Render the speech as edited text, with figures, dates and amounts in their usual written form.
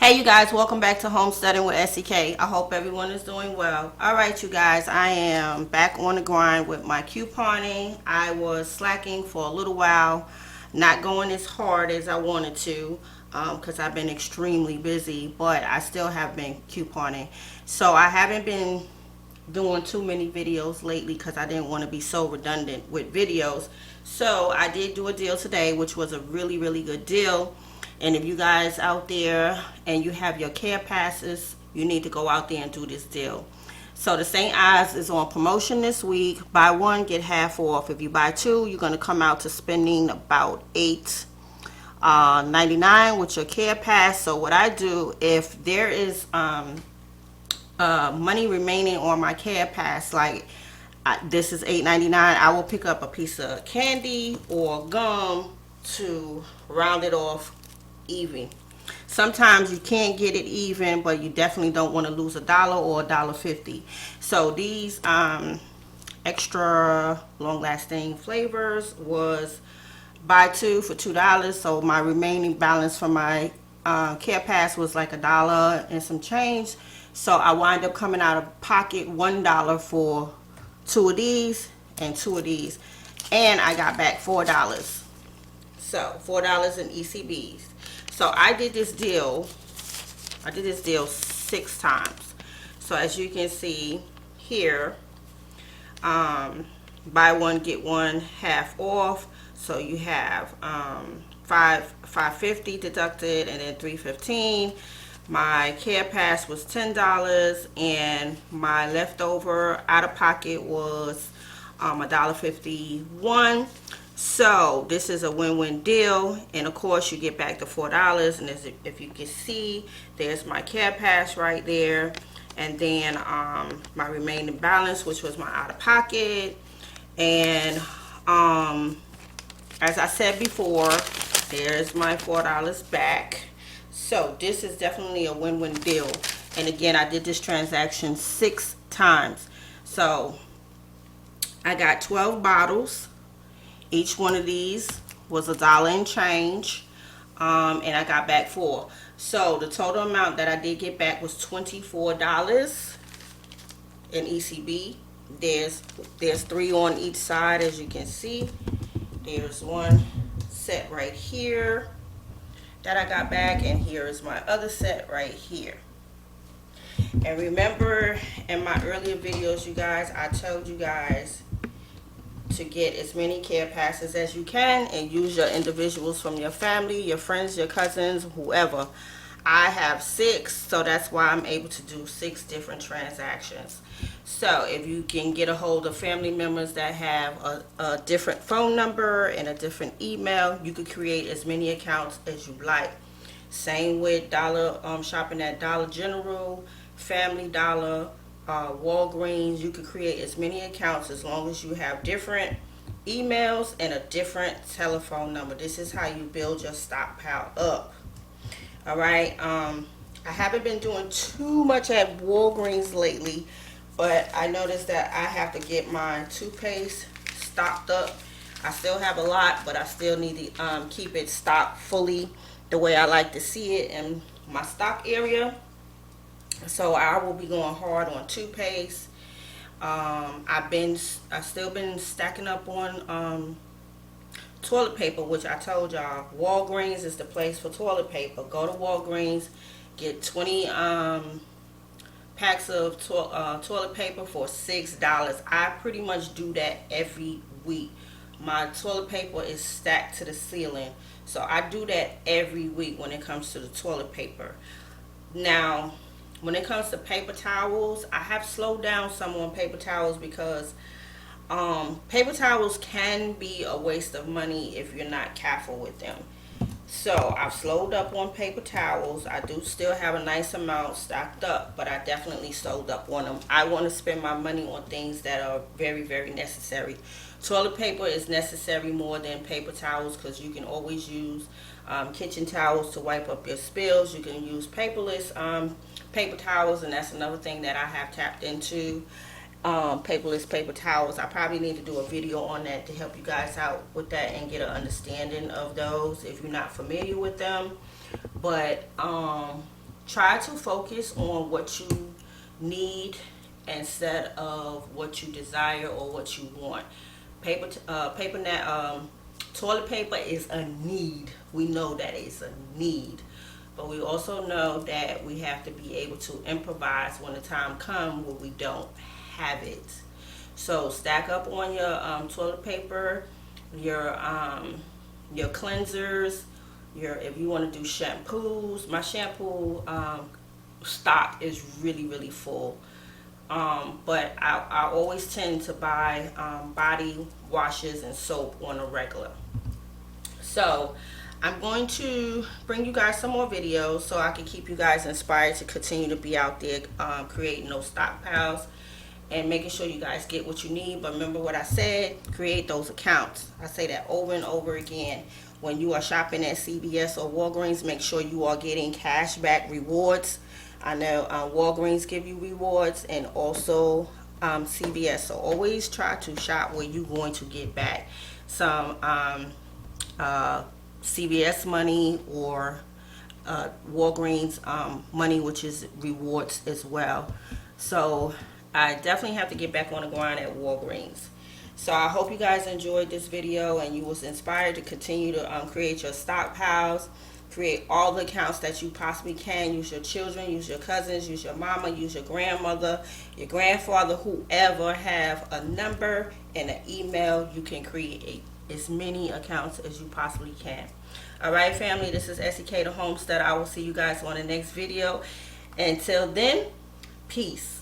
Hey you guys, welcome back to Homesteading with SEK. I hope everyone is doing well. Alright you guys, I am back on the grind with my couponing. I was slacking for a little while, not going as hard as I wanted to because I've been extremely busy, but I still have been couponing. So I haven't been doing too many videos lately because I didn't want to be so redundant with videos. So I did do a deal today, which was a really good deal. And if you guys out there and you have your care passes, you need to go out there and do this deal. So the St. Ives is on promotion this week. Buy one, get half off. If you buy two, you're going to come out to spending about $8.99 with your care pass. So what I do, if there is money remaining on my care pass, like this is $8.99, I will pick up a piece of candy or gum to round it off even. Sometimes you can't get it even, but you definitely don't want to lose $1 or $1.50. So these extra long-lasting flavors was buy two for $2. So my remaining balance for my care pass was like $1 and some change. So I wind up coming out of pocket $1 for two of these and two of these, and I got back $4. So $4 in ECBs. So I did this deal 6 times. So as you can see here, buy one get one half off. So you have $5.50 deducted and then $3.15. My care pass was $10 and my leftover out of pocket was $1.51. So this is a win-win deal, and of course you get back the $4. And as if you can see, there's my care pass right there, and then my remaining balance, which was my out of pocket. And as I said before, there's my $4 back. So this is definitely a win-win deal. And again, I did this transaction 6 times. So I got 12 bottles. Each one of these was $1 and change, and I got back 4. So the total amount that I did get back was $24 in ECB. There's 3 on each side, as you can see. There's one set right here that I got back, and here is my other set right here. And remember, in my earlier videos, you guys, I told you guys to get as many care passes as you can and use your individuals from your family, your friends, your cousins, whoever. I have 6, so that's why I'm able to do 6 different transactions. So if you can get a hold of family members that have a different phone number and a different email, you could create as many accounts as you like. Same with shopping at Dollar General, Family Dollar, Walgreens. You could create as many accounts as long as you have different emails and a different telephone number. This is how you build your stockpile up. Alright, I haven't been doing too much at Walgreens lately, but I noticed that I have to get my toothpaste stocked up. I still have a lot, but I still need to keep it stocked fully the way I like to see it in my stock area. So I will be going hard on toothpaste. I've still been stacking up on toilet paper, which I told y'all Walgreens is the place for toilet paper. Go to Walgreens, get 20 packs of toilet paper for $6. I pretty much do that every week. My toilet paper is stacked to the ceiling, so I do that every week when it comes to the toilet paper. Now when it comes to paper towels, I have slowed down some on paper towels because paper towels can be a waste of money if you're not careful with them. So I've slowed up on paper towels. I do still have a nice amount stocked up, but I definitely slowed up on them. I want to spend my money on things that are very necessary. Toilet paper is necessary more than paper towels because you can always use kitchen towels to wipe up your spills. You can use paperless paper towels, and that's another thing that I have tapped into. Paperless paper towels. I probably need to do a video on that to help you guys out with that and get an understanding of those if you're not familiar with them. But try to focus on what you need instead of what you desire or what you want. Toilet paper is a need. We know that it's a need, but we also know that we have to be able to improvise when the time comes where we don't have it. So stack up on your toilet paper, your cleansers, if you want to do shampoos. My shampoo stock is really full. But I always tend to buy body washes and soap on a regular. So I'm going to bring you guys some more videos so I can keep you guys inspired to continue to be out there creating those stockpiles and making sure you guys get what you need. But remember what I said, create those accounts. I say that over and over again. When you are shopping at CVS or Walgreens, make sure you are getting cash back rewards. I know Walgreens give you rewards, and also CVS. So always try to shop where you're going to get back some CVS money or Walgreens money, which is rewards as well. So I definitely have to get back on the grind at Walgreens. So I hope you guys enjoyed this video and you was inspired to continue to create your stockpiles. Create all the accounts that you possibly can. Use your children, use your cousins, use your mama, use your grandmother, your grandfather, whoever have a number and an email. You can create as many accounts as you possibly can. Alright family, this is SEK the Homestead. I will see you guys on the next video. Until then, peace.